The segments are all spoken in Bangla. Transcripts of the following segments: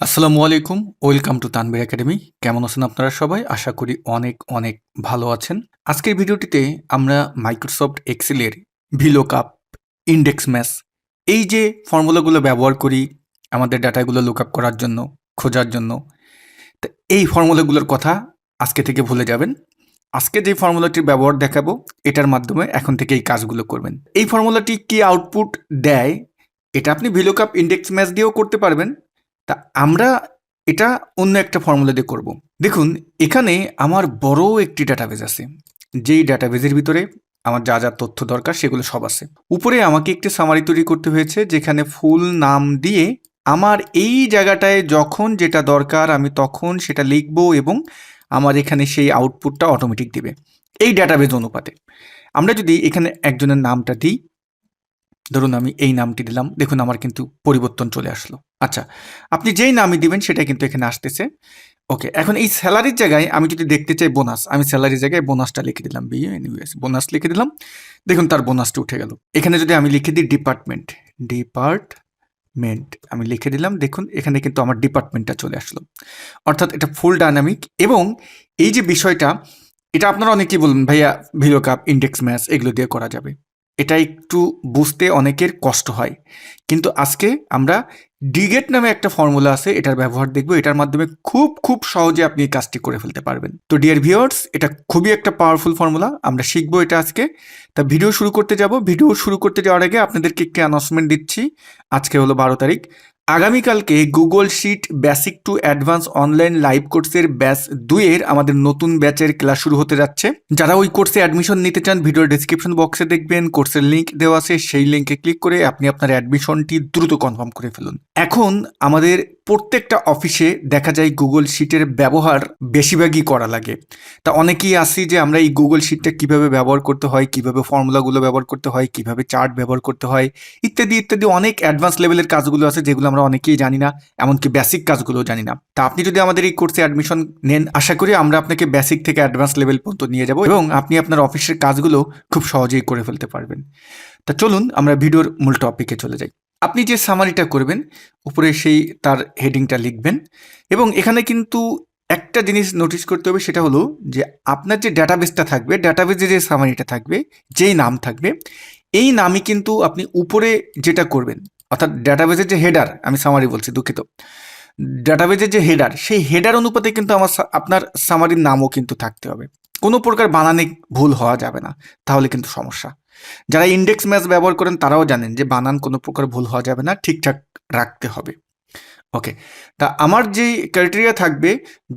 আসসালামু আলাইকুম। Welcome to Tanvir academy. কেমন আছেন আপনারা সবাই? আশা করি অনেক, অনেক ভালো আছেন। আজকের ভিডিওটিতে আমরা মাইক্রোসফট এক্সেলের ভিলুকআপ, ইনডেক্স ম্যাথস এই যে ফর্মুলাগুলো ব্যবহার করি আমাদের ডাটাগুলো লুকআপ করার জন্য, খোঁজার জন্য। তো এই ফর্মুলাগুলোর কথা আজকে থেকে ভুলে যাবেন। আজকে যে ফর্মুলাটির ব্যবহার দেখাবো এটার মাধ্যমে এখন থেকে এই কাজগুলো করবেন। এই ফর্মুলাটি কি আউটপুট দেয় এটা আপনি ভিলুকআপ, ইনডেক্স ম্যাথস দিয়েও করতে পারবেন। তা আমরা এটা অন্য একটা ফর্মুলা দিয়ে করব। দেখুন এখানে আমার বড় একটি ডাটাবেজ আছে, যেই ডাটাবেজের ভিতরে আমার যা যা তথ্য দরকার সেগুলো সব আছে। উপরে আমাকে একটি সামারি তৈরি করতে হয়েছে যেখানে ফুল নাম দিয়ে আমার এই জায়গাটায় যখন যেটা দরকার আমি তখন সেটা লিখব এবং আমার এখানে সেই আউটপুটটা অটোমেটিক দিবে এই ডাটাবেজ অনুপাতে। আমরা যদি এখানে একজনের নামটা দিই, ধরুন আমি এই নামটি দিলাম, দেখুন আমার কিন্তু পরিবর্তন চলে আসলো। আচ্ছা, আপনি যেই নামই দিবেন সেটা কিন্তু এখানে আসতেছে। ওকে, এখন এই স্যালারির জায়গায় আমি যদি দেখতে চাই বোনাস, আমি স্যালারির জায়গায় বোনাসটা লিখে দিলাম, বিএনইউএস বোনাস লিখে দিলাম। দেখুন তার বোনাসটা উঠে গেল। এখানে যদি আমি লিখে দিই ডিপার্টমেন্ট, আমি লিখে দিলাম, দেখুন এখানে কিন্তু আমার ডিপার্টমেন্টটা চলে আসলো। অর্থাৎ এটা ফুল ডাইনামিক। এবং এই যে বিষয়টা, এটা আপনারা অনেকেই বলবেন ভাইয়া ভিলুকআপ, ইনডেক্স ম্যাথস এগুলো দিয়ে করা যাবে। এটা একটু বুঝতে অনেকের কষ্ট হয়, কিন্তু আজকে আমরা ডিগেট নামে একটা ফর্মুলা আছে, এটার ব্যবহার দেখব। এটার মাধ্যমে খুব খুব সহজে আপনি এই কাজটি করে ফেলতে পারবেন। তো ডিয়ার ভিউয়ার্স, এটা খুবই একটা পাওয়ারফুল ফর্মুলা, আমরা শিখবো এটা আজকে। তা ভিডিও শুরু করতে যাব। ভিডিও শুরু করতে যাওয়ার আগে আপনাদেরকে একটি অ্যানাউন্সমেন্ট দিচ্ছি। আজকে হলো 12 তারিখ। আগামীকালকে Google sheet basic to advance online live কোর্সের ব্যাচ 2 এর আমাদের নতুন ব্যাচের ক্লাস শুরু হতে যাচ্ছে। যারা ওই কোর্সে অ্যাডমিশন নিতে চান, ভিডিওর ডেসক্রিপশন বক্সে দেখবেন কোর্সের লিঙ্ক দেওয়া আছে, সেই লিঙ্কে ক্লিক করে আপনি আপনার অ্যাডমিশনটি দ্রুত কনফার্ম করে ফেলুন। এখন আমাদের প্রত্যেকটা অফিসে দেখা যায় গুগল শিটের ব্যবহার বেশিরভাগই করা লাগে। তা অনেকেই আসি যে আমরা এই গুগল শিটটা কিভাবে ব্যবহার করতে হয়, কিভাবে ফর্মুলাগুলো ব্যবহার করতে হয়, কিভাবে চার্ট ব্যবহার করতে হয়, ইত্যাদি ইত্যাদি অনেক অ্যাডভান্স লেভেলের কাজগুলো আছে যেগুলো আমরা অনেকেই জানি না, এমনকি বেসিক কাজগুলোও জানি না। তা আপনি যদি আমাদের এই কোর্সে অ্যাডমিশন নেন, আশা করি আমরা আপনাকে বেসিক থেকে অ্যাডভান্স লেভেল পর্যন্ত নিয়ে যাব এবং আপনি আপনার অফিসের কাজগুলো খুব সহজেই করে ফেলতে পারবেন। তা চলুন আমরা ভিডিওর মূল টপিকে চলে যাই। আপনি যে সামারিটা করবেন, উপরে সেই তার হেডিংটা লিখবেন এবং এখানে কিন্তু একটা জিনিস নোটিস করতে হবে, সেটা হলো যে আপনার যে ডাটাবেসটা থাকবে, ডাটাবেসে যে সামারিটা থাকবে, যেই নাম থাকবে, এই নামই কিন্তু আপনি উপরে যেটা করবেন, অর্থাৎ ডাটাবেসের যে হেডার, আমি সামারি বলছি, দুঃখিত, ডাটাবেসের যে হেডার, সেই হেডার অনুপাতে কিন্তু আপনার সামারির নামও কিন্তু থাকতে হবে। কোনো প্রকার বানানে ভুল হওয়া যাবে না, তাহলে কিন্তু সমস্যা। যারা ইনডেক্স ম্যাথস ব্যবহার করেন তারাও জানেন যে বানান কোনো প্রকার ভুল হওয়া যাবে না, ঠিকঠাক রাখতে হবে। ওকে, তা আমার যেই ক্রাইটেরিয়া থাকবে,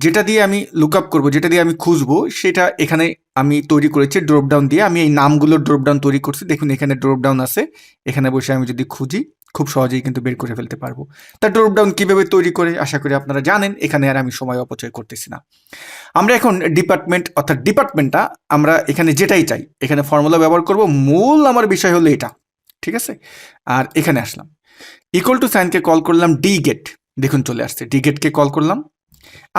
যেটা দিয়ে আমি লুকআপ করব, যেটা দিয়ে আমি খুঁজবো, সেটা এখানে আমি তৈরি করেছি ড্রপডাউন দিয়ে। আমি এই নামগুলোর ড্রপডাউন তৈরি করছি, দেখুন এখানে ড্রপডাউন আছে। এখানে বসে আমি যদি খুঁজি খুব সহজেই কিন্তু বের করে ফেলতে পারবো। তা ড্রপডাউন কীভাবে তৈরি করে আশা করি আপনারা জানেন, এখানে আর আমি সময় অপচয় করতেছি না। আমরা এখন ডিপার্টমেন্ট, অর্থাৎ ডিপার্টমেন্টটা আমরা এখানে যেটাই চাই এখানে ফর্মুলা ব্যবহার করব। মূল আমার বিষয় হলো এটা, ঠিক আছে। আর এখানে আসলাম, ইকুয়াল টু সাইনকে কল করলাম ডিগেট, দেখুন চলে আসছে। ডিগেটকে কল করলাম।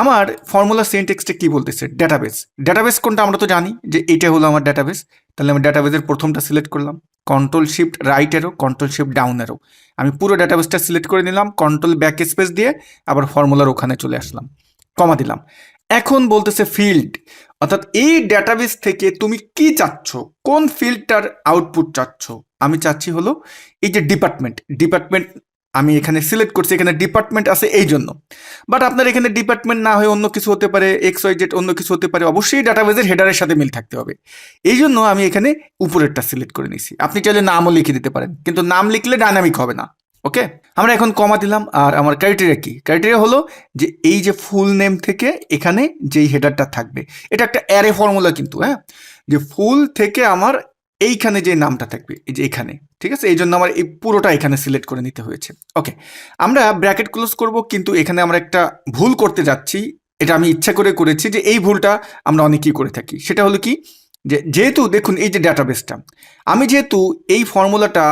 আমার ফর্মুলা সিনট্যাক্সটা কি বলতেছে, ডাটাবেস। ডাটাবেস কোনটা আমরা তো জানি যে এটা হলো আমার ডাটাবেস। তাহলে আমি ডাটাবেসের প্রথমটা সিলেক্ট করলাম, control shift right arrow, control shift down arrow, আমি পুরো ডাটাবেসটা সিলেক্ট করে নিলাম। কন্ট্রোল ব্যাক স্পেস দিয়ে আবার ফর্মুলার ওখানে চলে আসলাম, কমা দিলাম। এখন বলতেছে ফিল্ড, অর্থাৎ এই ডাটাবেস থেকে তুমি কি চাচ্ছ, কোন ফিল্ডটার আউটপুট চাচ্ছ। আমি চাচ্ছি হলো এই যে ডিপার্টমেন্ট আমি এখানে সিলেক্ট করছি, এখানে ডিপার্টমেন্ট আছে এই জন্য। বাট আপনার এখানে ডিপার্টমেন্ট না হয়ে অন্য কিছু হতে পারে, এক্স ওয়াই জেড অন্য কিছু হতে পারে, অবশ্যই ডাটাবেসের হেডারের সাথে মিল থাকতে হবে। এই জন্য আমি এখানে উপরেরটা সিলেক্ট করে নিয়েছি। আপনি চাইলে নামও লিখে দিতে পারেন, কিন্তু নাম লিখলে ডাইনামিক হবে না। ওকে, আমরা এখন কমা দিলাম। আর আমার ক্রাইটেরিয়া কি, ক্রাইটেরিয়া হলো যে এই যে ফুল নেম থেকে এখানে যেই হেডারটা থাকবে, এটা একটা অ্যারে ফর্মুলা কিন্তু, হ্যাঁ, যে ফুল থেকে আমার এইখানে যে নামটা থাকবে, এই যে এখানে, ঠিক আছে। এই জন্য আমার এই পুরোটা এখানে সিলেক্ট করে নিতে হয়েছে। ওকে, আমরা ব্র্যাকেট ক্লোজ করব, কিন্তু এখানে আমরা একটা ভুল করতে যাচ্ছি। এটা আমি ইচ্ছা করে করেছি, যে এই ভুলটা আমরা অনেকেই করে থাকি। সেটা হলো কি, যেহেতু দেখুন এই যে ডাটাবেসটা, আমি যেহেতু এই ফর্মুলাটা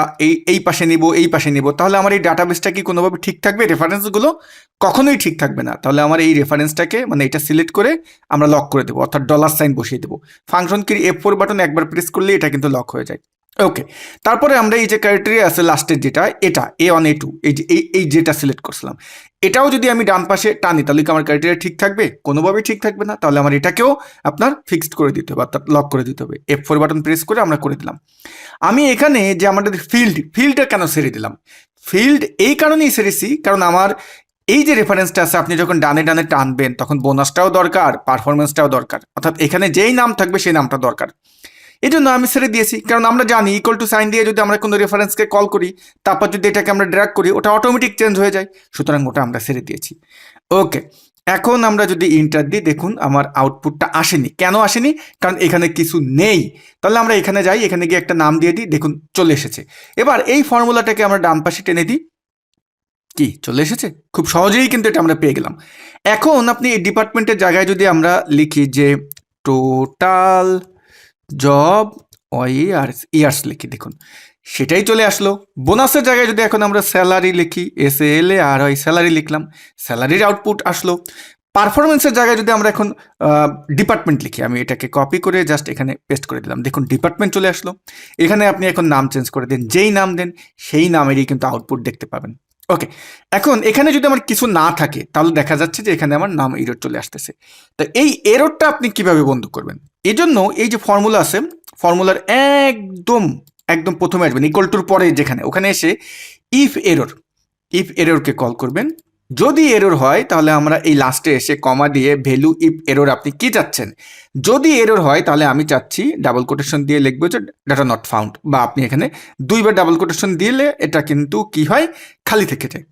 এই পাশে নিব, এই পাশে নিব, তাহলে আমার এই ডাটাবেসটা কি কোনোভাবে ঠিক থাকবে? রেফারেন্সগুলো কখনোই ঠিক থাকবে না। তাহলে আমার এই রেফারেন্সটাকে, মানে এটা সিলেক্ট করে আমরা লক করে দেবো, অর্থাৎ ডলার সাইন বসিয়ে দেবো। ফাংশন কি F4 বাটন একবার প্রেস করলে এটা কিন্তু লক হয়ে যায়। ওকে, তারপরে আমরা এই যে ক্রাইটেরিয়া আছে লাস্টের যেটা, এটা A1 A2, এই যে এই যেটা সিলেক্ট করছিলাম, এটাও যদি আমি ডান পাশে টানি তাহলে কি আমার ক্রাইটেরিয়া ঠিক থাকবে? কোনোভাবেই ঠিক থাকবে না। তাহলে আমার এটাকেও আপনার ফিক্সড করে দিতে হবে, অর্থাৎ লক করে দিতে হবে। F4 বাটন প্রেস করে আমরা করে দিলাম। আমি এখানে যে আমাদের ফিল্ডটা কেন ছেড়ে দিলাম? ফিল্ড এই কারণেই ছেড়েছি, কারণ আমার এই যে রেফারেন্সটা আছে, আপনি যখন ডানে ডানে টানবেন তখন বোনাসটাও দরকার, পারফরমেন্সটাও দরকার, অর্থাৎ এখানে যেই নাম থাকবে সেই নামটা দরকার। এই জন্য আমি ছেড়ে দিয়েছি, কারণ আমরা জানি ইকুয়াল টু সাইন দিয়ে যদি আমরা কোনো রেফারেন্সকে কল করি, তারপর যদি এটাকে আমরা ড্র্যাগ করি, ওটা অটোমেটিক চেঞ্জ হয়ে যায়। সুতরাং ওটা আমরা ছেড়ে দিয়েছি। ওকে, এখন আমরা যদি ইন্টার দিই, দেখুন আমার আউটপুটটা আসেনি। কেন আসেনি? কারণ এখানে কিছু নেই। তাহলে আমরা এখানে যাই, এখানে গিয়ে একটা নাম দিয়ে দিই, দেখুন চলে এসেছে। এবার এই ফর্মুলাটাকে আমরা ডান পাশে টেনে দিই, কি চলে এসেছে? খুব সহজেই কিন্তু এটা আমরা পেয়ে গেলাম। এখন আপনি এই ডিপার্টমেন্টের জায়গায় যদি আমরা লিখি যে টোটাল জব ইয়ার্স লিখি, দেখুন সেটাই চলে আসলো। বোনাসের জায়গায় যদি এখন আমরা স্যালারি লিখি, SALARY স্যালারি লিখলাম, স্যালারির আউটপুট আসলো। পারফরমেন্সের জায়গায় যদি আমরা এখন ডিপার্টমেন্ট লিখি, আমি এটাকে কপি করে জাস্ট এখানে পেস্ট করে দিলাম, দেখুন ডিপার্টমেন্ট চলে আসলো। এখানে আপনি এখন নাম চেঞ্জ করে দেন, যেই নাম দেন সেই নামেরই কিন্তু আউটপুট দেখতে পাবেন। ওকে, এখন এখানে যদি আমার কিছু না থাকে তাহলে দেখা যাচ্ছে যে এখানে আমার নাম এরর চলে আসতেছে। তো এই এররটা আপনি কিভাবে বন্ধ করবেন? এজন্য এই যে ফর্মুলা আছে, ফর্মুলার একদম একদম প্রথমে আসবেন ইকুয়াল টুর পরে, যেখানে ওখানে এসে ইফ এররকে কল করবেন। যদি এরর হয় তাহলে আমরা এই লাস্টে এসে কমা দিয়ে ভ্যালু ইফ এরর আপনি কি চাচ্ছেন। যদি এরর হয় তাহলে আমি চাচ্ছি ডাবল কোটেশন দিয়ে লিখবো যে ডাটা নট ফাউন্ড, বা আপনি এখানে দুইবার ডাবল কোটেশন দিলে এটা কিন্তু কি হয়, খালি থেকে যায়।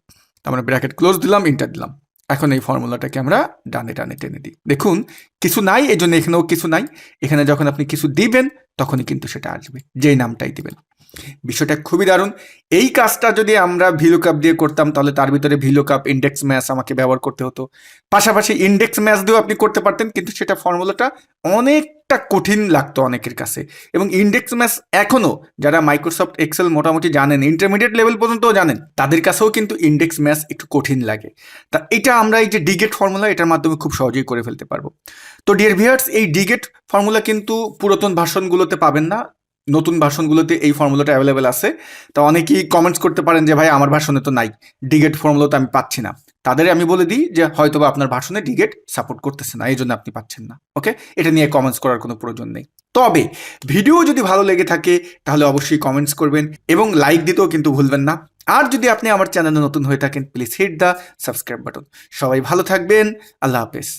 আমরা ব্র্যাকেট ক্লোজ দিলাম, ইন্টার দিলাম। এখন এই ফর্মুলাটাকে আমরা ডানে ডানে টেনে দিই, দেখুন কিছু নাই, এই জন্য এখানেও কিছু নাই। এখানে যখন আপনি কিছু দিবেন তখনই কিন্তু সেটা আসবে, যেই নামটাই দিবেন। বিষয়টা খুবই দারুণ। এই কাজটা যদি আমরা ভিলুকআপ দিয়ে করতাম তাহলে তার ভিতরে ভিলুকআপ, ইন্ডেক্স ম্যাচ আমাকে ব্যবহার করতে হতো। পাশাপাশি ইন্ডেক্স ম্যাচ দিয়েও আপনি করতে পারতেন, কিন্তু সেটা ফর্মুলাটা অনেকটা কঠিন লাগতো অনেকের কাছে। এবং ইন্ডেক্স ম্যাচ এখনও যারা মাইক্রোসফট এক্সেল মোটামুটি জানেন, ইন্টারমিডিয়েট লেভেল পর্যন্তও জানেন, তাদের কাছেও কিন্তু ইন্ডেক্স ম্যাচ একটু কঠিন লাগে। তা এটা আমরা এই যে ডিগেট ফর্মুলা, এটার মাধ্যমে খুব সহজেই করে ফেলতে পারবো। তো ডিয়ার ভিউয়ার্স, এই ডিগেট ফর্মুলা কিন্তু পুরাতন ভার্সনগুলোতে পাবেন না, নতুন ভার্সনগুলোতে এই ফর্মুলাটা অ্যাভেলেবেল আছে। তো অনেকেই কমেন্টস করতে পারেন যে ভাই আমার ভার্সনে তো নাই, ডিগেট ফর্মুলা তো আমি পাচ্ছি না। তাদের আমি বলে দিই যে হয়তোবা আপনার ভার্সনে ডিগেট সাপোর্ট করতেছে না, এই জন্য আপনি পাচ্ছেন না। ওকে, এটা নিয়ে কমেন্টস করার কোনো প্রয়োজন নেই। তবে ভিডিও যদি ভালো লেগে থাকে তাহলে অবশ্যই কমেন্টস করবেন এবং লাইক দিতেও কিন্তু ভুলবেন না। আর যদি আপনি আমার চ্যানেলে নতুন হয়ে থাকেন, please hit the subscribe button. সবাই ভালো থাকবেন, আল্লাহ হাফেজ।